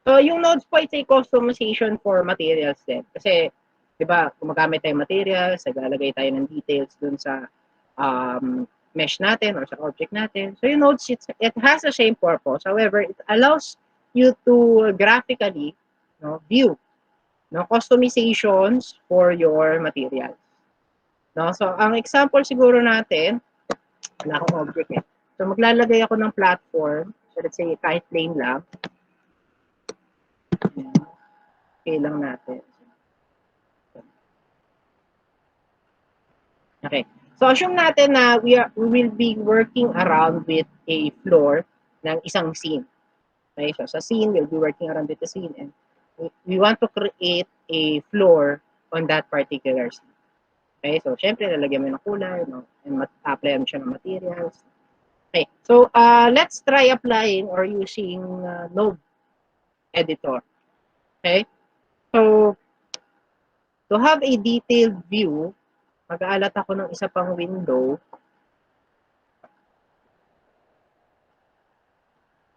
So, yung nodes po, it's a customization for materials din. Kasi, di ba, gumagamit tayo materials, naglalagay tayo ng details dun sa mesh natin or sa object natin. So, yung nodes, it has the same purpose. However, it allows you to graphically view customizations for your materials. No? So, ang example siguro natin, wala akong object eh. So, maglalagay ako ng platform. So, let's say, kahit plain lang. Okay lang natin. Okay. So, assume natin na we will be working around with a floor ng isang scene. Okay? So, sa scene, we'll be working around with the scene and we want to create a floor on that particular scene. Okay? So, syempre, lalagyan mo ng kulay, no? And apply mo siya ng materials. Okay. So, let's try applying or using node editor. Okay? So, to have a detailed view, mag-aalat ako ng isa pang window.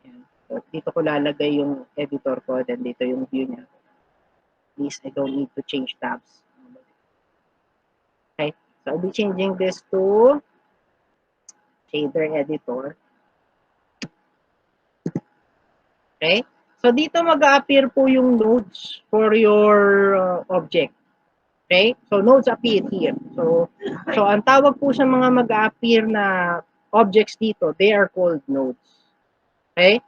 Ayan. So, dito ko lalagay yung editor ko, then dito yung view niya. Please, I don't need to change tabs. Okay, so I'll be changing this to shader editor. Okay, so dito mag-a-appear po yung nodes for your object. Okay, so nodes appear here. So ang tawag po sa mga mag-a-appear na objects dito, they are called nodes. Okay,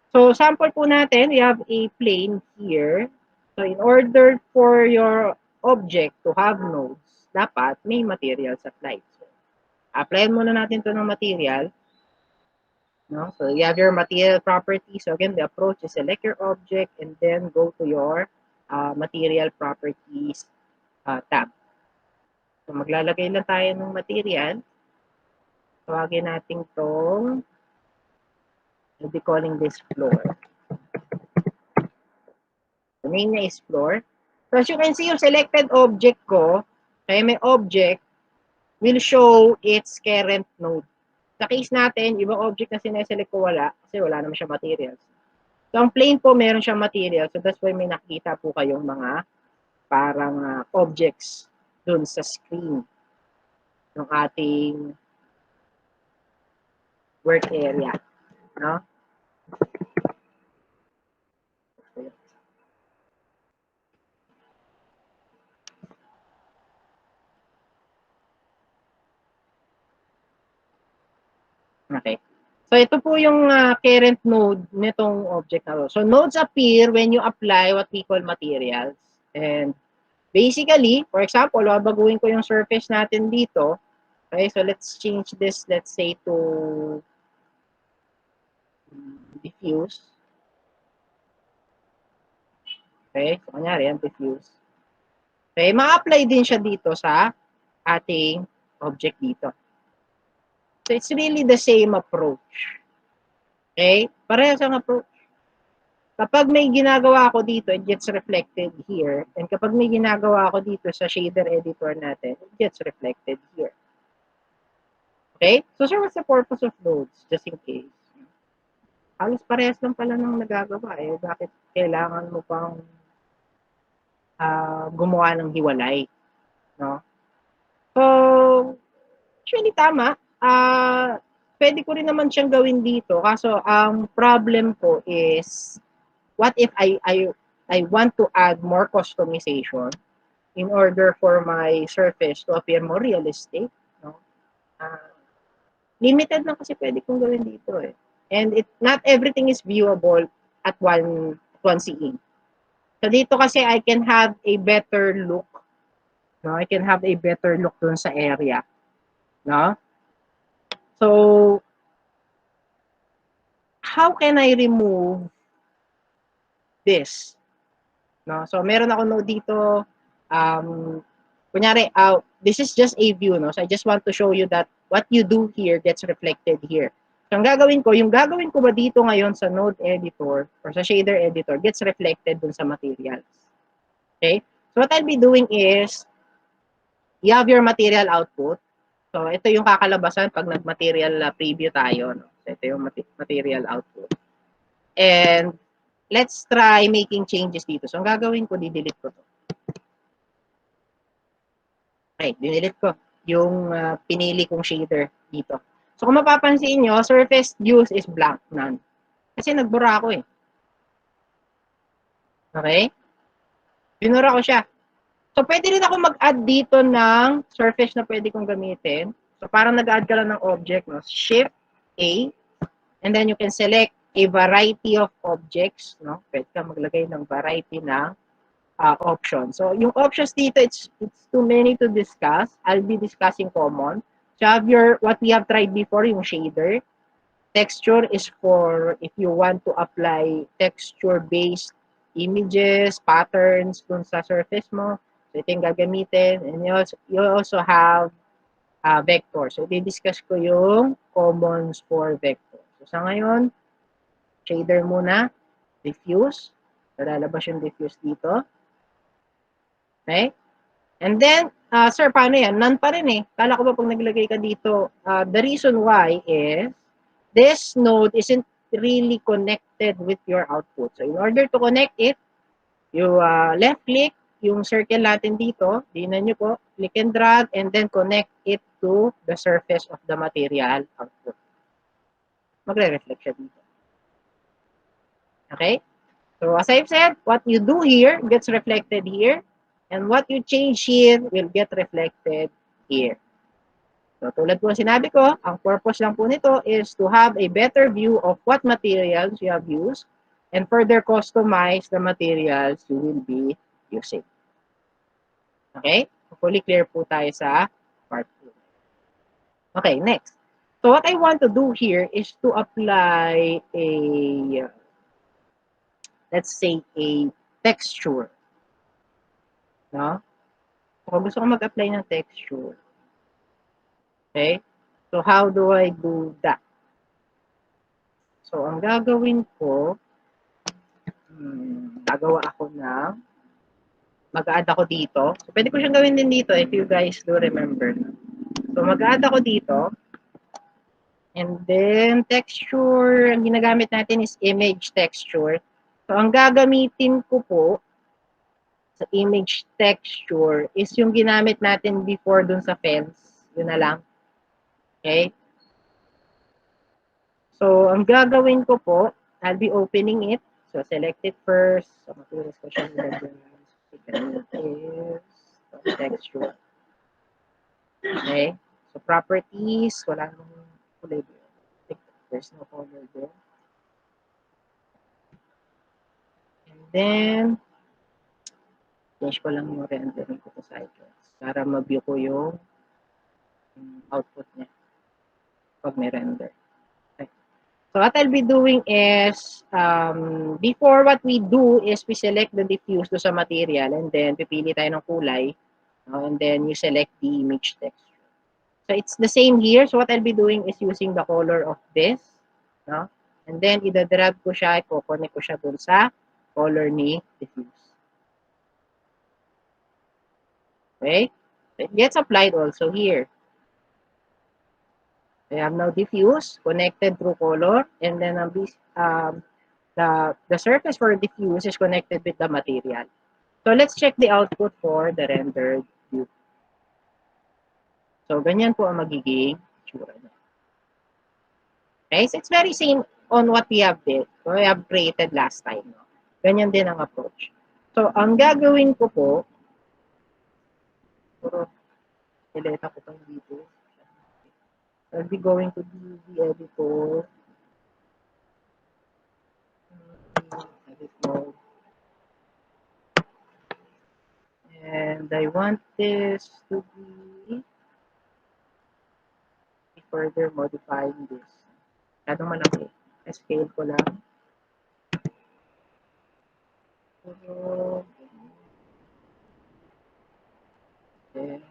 so sample po natin, we have a plane here. So in order for your object to have nodes, dapat may materials applied. So, apply muna natin to ng material. No? So you have your material properties. So again, the approach is select your object and then go to your material properties tab. So maglalagay lang tayo ng material. Tawagin natin tong, we'll be calling this floor. The name niya is floor. So as you can see, yung selected object ko, kaya may object, will show its current node. Sa case natin, ibang object na sineselect ko wala, kasi wala naman siya materials. So, ang plane po, meron siyang material. So, that's why may nakita po kayong mga parang objects dun sa screen ng ating work area. No? Okay. So, ito po yung current node nitong object na to. So, nodes appear when you apply what we call materials. And basically, for example, babaguhin ko yung surface natin dito. Okay, so let's change this, let's say, to diffuse. Okay, so kunyari, yan, diffuse. Okay, ma-apply din siya dito sa ating object dito. So, it's really the same approach. Okay? Parehas ang approach. Kapag may ginagawa ako dito, it gets reflected here. And kapag may ginagawa ako dito sa shader editor natin, it gets reflected here. Okay? So, sir, what's the purpose of nodes? Just in case. Halos parehas lang pala ng nagagawa eh. Bakit kailangan mo pang gumawa ng hiwalay? No? So, actually tama. Pwede ko rin naman siyang gawin dito. Kaso, ang problem ko is, what if I want to add more customization in order for my surface to appear more realistic? No? Limited lang kasi pwede kong gawin dito eh. And not everything is viewable at one seeing. So dito kasi I can have a better look. No? I can have a better look dun sa area. No? So, how can I remove this? No? So, meron ako node dito. Kunyari, this is just a view. No? So, I just want to show you that what you do here gets reflected here. So, ang gagawin ko, yung gagawin ko ba dito ngayon sa node editor or sa shader editor gets reflected dun sa materials. Okay? So, what I'll be doing is, you have your material output. So, ito yung kakalabasan pag nag-material preview tayo. No? So, ito yung material output. And let's try making changes dito. So, ang gagawin ko, di-delete ko to. Okay, dinilit ko yung pinili kong shader dito. So, kung mapapansin nyo, surface use is blank, none. Kasi nagbura ako eh. Okay? Binura ko siya. So, pwede rin ako mag-add dito ng surface na pwede kong gamitin. So, parang nag-add ka lang ng object, no? Shift A, and then you can select a variety of objects, no? Pwede ka maglagay ng variety ng options. So, yung options dito, it's too many to discuss. I'll be discussing common. So, have what we have tried before, yung shader. Texture is for if you want to apply texture-based images, patterns dun sa surface mo. So, ito yung gagamitin. And you also have vector. So, i-discuss ko yung commons for vector. So, sa ngayon, shader muna, diffuse. So, lalabas yung diffuse dito. Okay? And then, sir, paano yan? None pa rin eh. Kala ko ba pag naglagay ka dito, the reason why is, this node isn't really connected with your output. So, in order to connect it, you left-click, yung circle natin dito, dinan nyo po, click and drag, and then connect it to the surface of the material output. Magre-reflect siya dito. Okay? So, as I've said, what you do here gets reflected here, and what you change here will get reflected here. So, tulad po sinabi ko, ang purpose lang po nito is to have a better view of what materials you have used and further customize the materials you will be using. Okay? Hopefully clear po tayo sa part 2. Okay, next. So, what I want to do here is to apply a, let's say, a texture. No? So, kung gusto ko mag-apply ng texture, okay? So, how do I do that? So, ang gagawin ko, gagawa ako ng, mag-add ako dito. So, pwede ko siyang gawin din dito if you guys do remember. So, mag-add ako dito. And then, texture, ang ginagamit natin is image texture. So, ang gagamitin ko po sa image texture is yung ginamit natin before dun sa fence. Yun na lang. Okay? So, ang gagawin ko po, I'll be opening it. So, select it first. So, matulis ko siya nilagyan. Is texture. Okay? So, properties, wala nang kulay doon. There's no color there. And then, change ko lang yung rendering ko sa icons para ma-view ko yung output niya pag may render. Okay. So, what I'll be doing is, before what we do is we select the diffuse do sa material and then pipili tayo ng kulay and then you select the image texture. So, it's the same here. So, what I'll be doing is using the color of this. No? And then, ida-drag ko siya, i-connect ko siya dun sa color ni diffuse. Okay? It gets applied also here. I have now diffuse connected through color, and then the surface for diffuse is connected with the material. So let's check the output for the rendered view. So ganyan po ang magiging itsura niya. Okay, so it's very same on what we have did, so we have created last time. No? Ganyan din ang approach. So ang gagawin ko po, puro ileta ko pang dito. I'll be going to the editor. Edit mode. And I want this to be further modifying this. Masyadong malaki. Scale ko lang. So, then,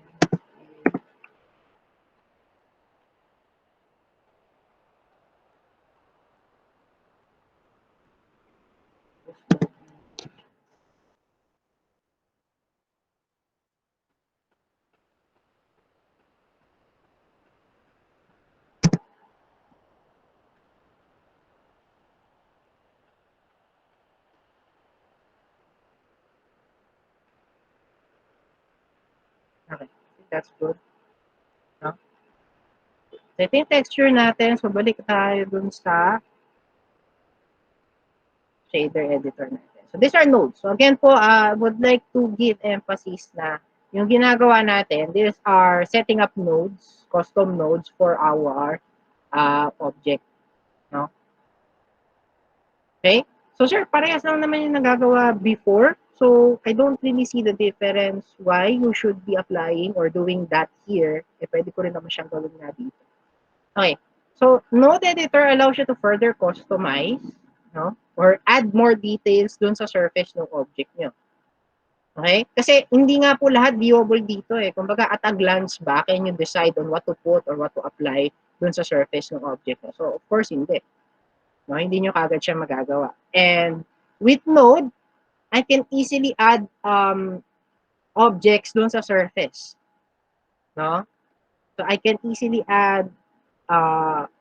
That's good. No? So, ito yung texture natin. So, balik tayo dun sa shader editor natin. So, these are nodes. So, again po, I would like to give emphasis na yung ginagawa natin, these are setting up nodes, custom nodes for our object. No? Okay? So, sir, parehas lang naman yung nagagawa before. So, I don't really see the difference why you should be applying or doing that here. Eh, pwede ko rin naman siyang gawin na dito. Okay. So, node editor allows you to further customize, no? Or add more details dun sa surface ng object nyo. Okay? Kasi hindi nga po lahat viewable dito eh. Kumbaga, at a glance ba, can you decide on what to put or what to apply dun sa surface ng object nyo? So, of course, hindi. No? Hindi nyo kagad siya magagawa. And with node, I can easily add objects dun sa surface. No? So, I can easily add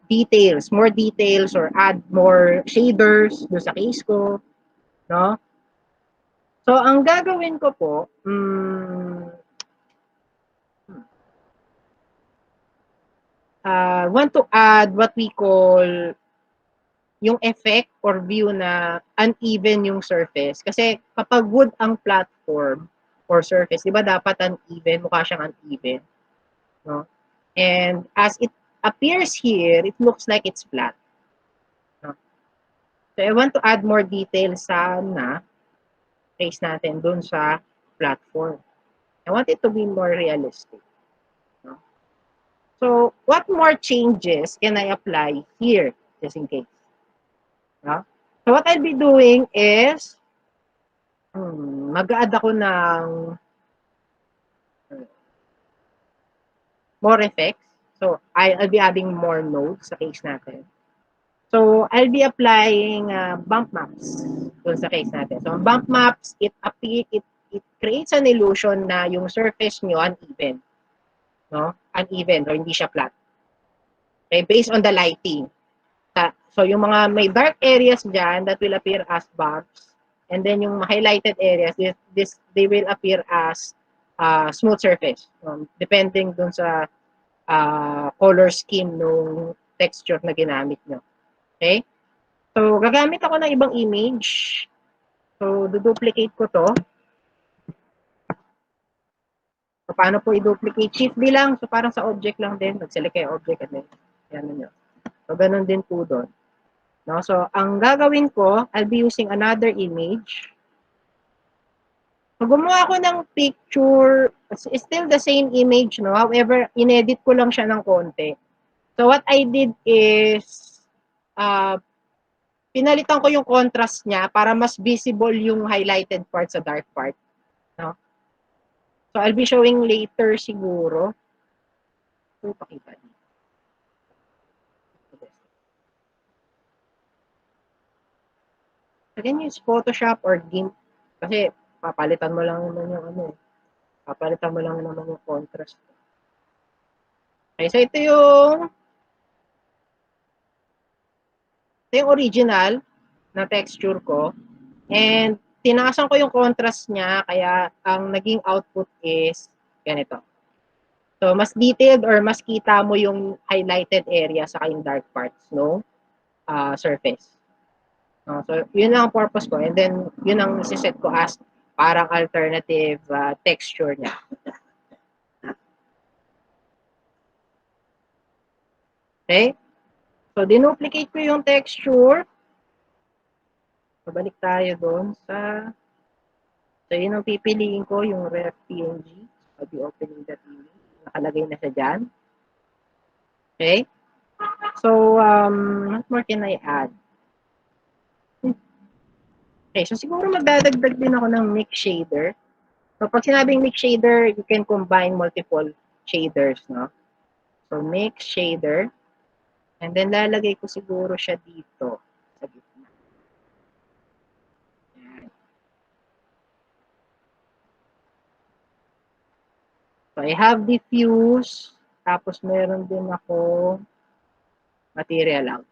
details, more details, or add more shaders dun sa case ko. No? So, ang gagawin ko po, want to add what we call yung effect or view na uneven yung surface. Kasi kapag wood ang platform or surface, di ba dapat uneven, mukha siyang uneven. No? And as it appears here, it looks like it's flat. No? So I want to add more details sana case natin dun sa platform. I want it to be more realistic. No? So what more changes can I apply here just in case? No? So what I'll be doing is mag-add ako ng more effects. So I'll be adding more nodes sa case natin. So I'll be applying bump maps dun sa case natin. So bump maps, it creates an illusion na yung surface nyo uneven. No? Uneven or hindi siya flat. Okay, based on the lighting. So yung mga may dark areas dyan that will appear as bumps, and then yung highlighted areas, they will appear as smooth surface. Depending dun sa color scheme ng texture na ginamit nyo. Okay? So, gagamit ako ng ibang image. So, duplicate ko to. So, paano po i-duplicate? Shift D lang. So, parang sa object lang din. Mag-select kayo object and then, yan nyo. So, ganun din po doon. No? So, ang gagawin ko, I'll be using another image. So, gumawa ko ng picture. It's still the same image, no? However, inedit ko lang siya ng konti. So, what I did is, pinalitan ko yung contrast niya para mas visible yung highlighted part sa dark part. No? So, I'll be showing later siguro. So, pakita niyo. Again, use Photoshop or GIMP. Kasi, papalitan mo lang naman yung ano. Papalitan mo lang naman yung contrast. Okay, so ito yung original na texture ko. And, tinaasan ko yung contrast niya, kaya ang naging output is ganito. So, mas detailed or mas kita mo yung highlighted area sa yung dark parts, no? Surface. So, yun lang ang purpose ko. And then, yun ang isiset ko as parang alternative texture niya. Okay? So, dinuplicate ko yung texture. Pabalik tayo doon sa... So, yun ang pipiliin ko, yung ref PNG. I'll be opening that image. Nakalagay na siya dyan. Okay? So, what more can I add? Okay, so siguro magdadagdag din ako ng mix shader. So, pag sinabing mix shader, you can combine multiple shaders, no? So, mix shader. And then, lalagay ko siguro siya dito. Sa gitna. Ayan. So, I have diffuse. Tapos, meron din ako material out.